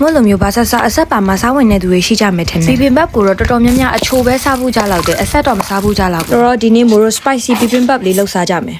မို့လိုမျိုးဘာဆက်စားအဆက်ပါမှာစားဝင်နေသူတွေရှိကြမယ်ထင်တယ်ဘီဘင်ဘတ်ကိုတော့တော်တော်များများအချိုပဲစားဖို့ကြလောက်တယ်အဆက်တော့မစားဖို့ကြလောက်ဘူးတော့ဒီနေ့မို့လို့ spicy ဘီဘင်ဘတ်လေးလောက်စားကြမယ်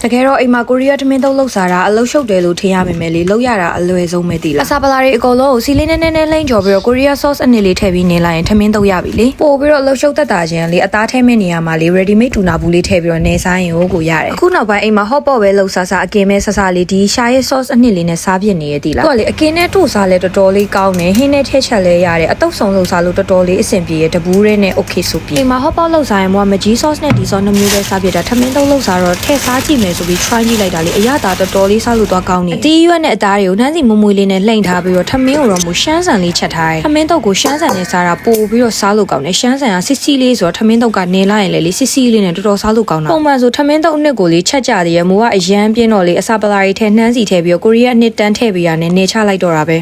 တကယ်တော့အိမ်မှာကိုရီးယားထမင်းသုံးလောက်စားတာအလုရှုပ်တယ်လို့ထင်ရပေမဲ့လေလောက်ရတာအလွယ်ဆုံးပဲတည်လားအစာပလာတွေအကုန်လုံးကိုစီလေးနဲ့နဲ့လိမ့်ကြော်ပြီးတော့ကိုရီးယား sauce အနည်းလေးထည့်ပြီးနေလိုက်ရင်ထမင်းသုံးရပြီလေပို့ပြီးတော့အလုရှုပ်တက်တာချင်းလေအသားထဲမဲ့နေရမှာလေ ready made တူနာဘူးလေးထည့်ပြီးတော့နေစားရင်ကိုရတယ်အခုနောက်ပိုင်းအိမ်မှာ hot pot ပဲလောက်စားစားအကင်မဲ့ဆဆလေးဒီရှာရဲ့ sauce အနည်းလေးနဲ့စားပြစ်နေရတည်လားသူကလေအကင်နဲ့တို့စားလဲတော်တော်လေးကောင်းတယ်ဟင်းနဲ့ထည့်ချက်လဲရတယ်အတုပ်ဆောင်လို့စားလို့တော်တော်လေးအဆင်ပြေရတဘူးရဲနဲ့ okay ဆိုပြီးအိမ်မှာ hot pot လောက်စားရင်မကြီး sauce နဲ့ဒီ sauce နှမျိုးပဲစားပြစ်တာထမင်းသုံးလောက်စားတော့ထည့်စားကြည့်မယ်ဆိုပြီး try ကြည့်လိုက်တာလေအရသာတော်တော်လေးစားလို့သွားကောင်းနေအတီးရွက်နဲ့အသားတွေကိုနှမ်းစီမမွေလေးနဲ့လှိမ့်ထားပြီးတော့ထမင်းကိုတော့မရှမ်းဆန်လေးချက်ထားတယ်ထမင်းတော့ကိုရှမ်းဆန်နဲ့စားတာပို့ပြီးတော့စားလို့ကောင်းတယ်ရှမ်းဆန်ကစစ်စီလေးဆိုတော့ထမင်းတော့ကနေလိုက်ရင်လေစစ်စီလေးနဲ့တော်တော်စားလို့ကောင်းတာပုံမှန်ဆိုထမင်းတော့အနှစ်ကိုလေးချက်ကြတယ်ရမိုးကအရန်ပြင်းတော့လေအစာပလာရီထဲနှမ်းစီထဲပြီးတော့ကိုရီးယားနှစ်တန်းထည့်ပြီးရနဲ့နေချလိုက်တော့တာပဲ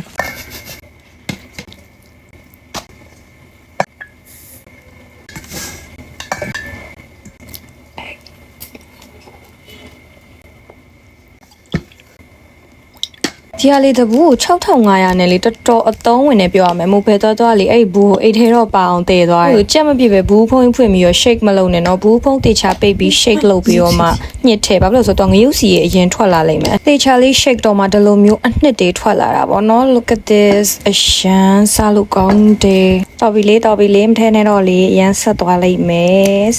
ဒီအလေးတဘူး6500နဲ့လေတော်တော်အသုံးဝင်နေပြောရမယ်မို့ဖယ်တော့လေအဲ့ဘူးအိတ်ထဲတော့ပါအောင်တည်သွားတယ်ကြက်မပြစ်ပဲဘူးဖုံးဖွင့်ပြီးတော့ shake မလုပ်နဲ့နော်ဘူးဖုံးတေချာပိတ်ပြီး shake လုပ်ပြီးတော့မှညှစ်ထဲဘာဖြစ်လို့ဆိုတော့ငရုတ်စီရဲ့အရင်ထွက်လာလိမ့်မယ်တေချာလေး shake တော့မှဒီလိုမျိုးအနှစ်တွေထွက်လာတာပေါ့နော် look at this အရှမ်းစားလို့ကောင်းတယ်တော်ပြီလေမထဲနဲ့တော့လေအရန်ဆက်သွားလိမ့်မယ်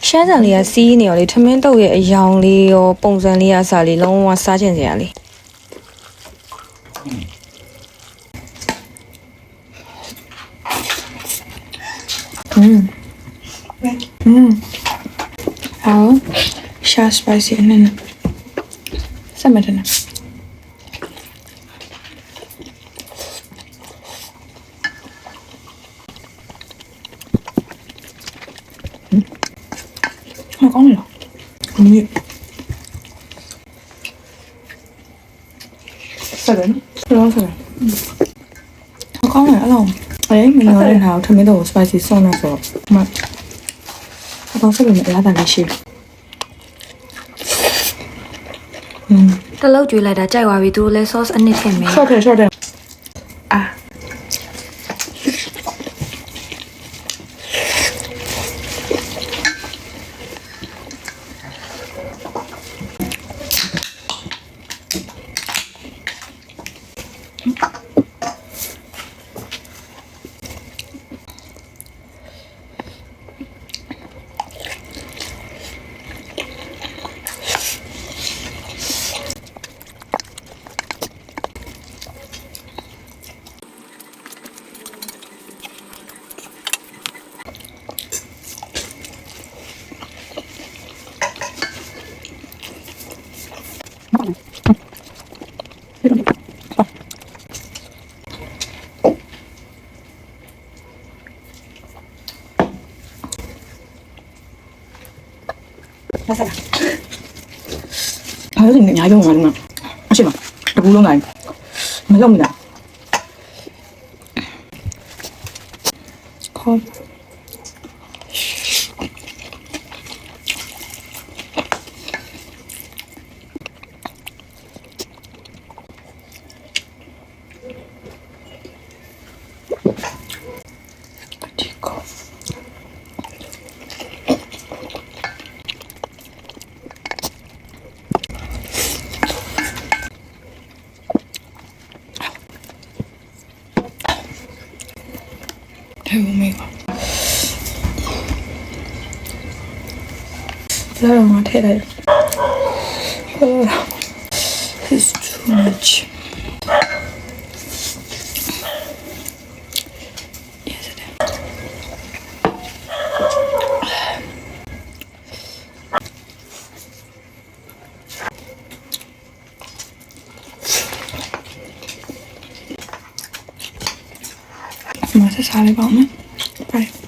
ရှမ်းဆန်လေးကစီးနေရောလေထမင်းတုပ်ရဲ့အယောင်လေးရောပုံစံလေးကစားလေးလုံးဝစားချင်စရာလေး好下 spicy နဲ့စမတယ်နော်ကောင်းလားဒီဆက်တယ်နော်ဆက်တယ်ကောင်းတယ်အဲ့လိုအဲ့မင်းတို့လည်းဟာထမင်းတော့ spicy sauce နဲ့ဆိုတော့တော့ဆက်ပြီးမရတာလည်းရှိတလောက်ကျွေးလိုက်တာကြိုက်သွားပြီသူတို့လည်း sauce အနည်းထည့်မယ် short တယ်အာ맞아. 바로 있는 야경 말이야. 하지 마. 물론 아니. 말랍니다. 컵. 오메가 플라워만 해라 It's too much 맛을 잘 해봐 오늘 빨리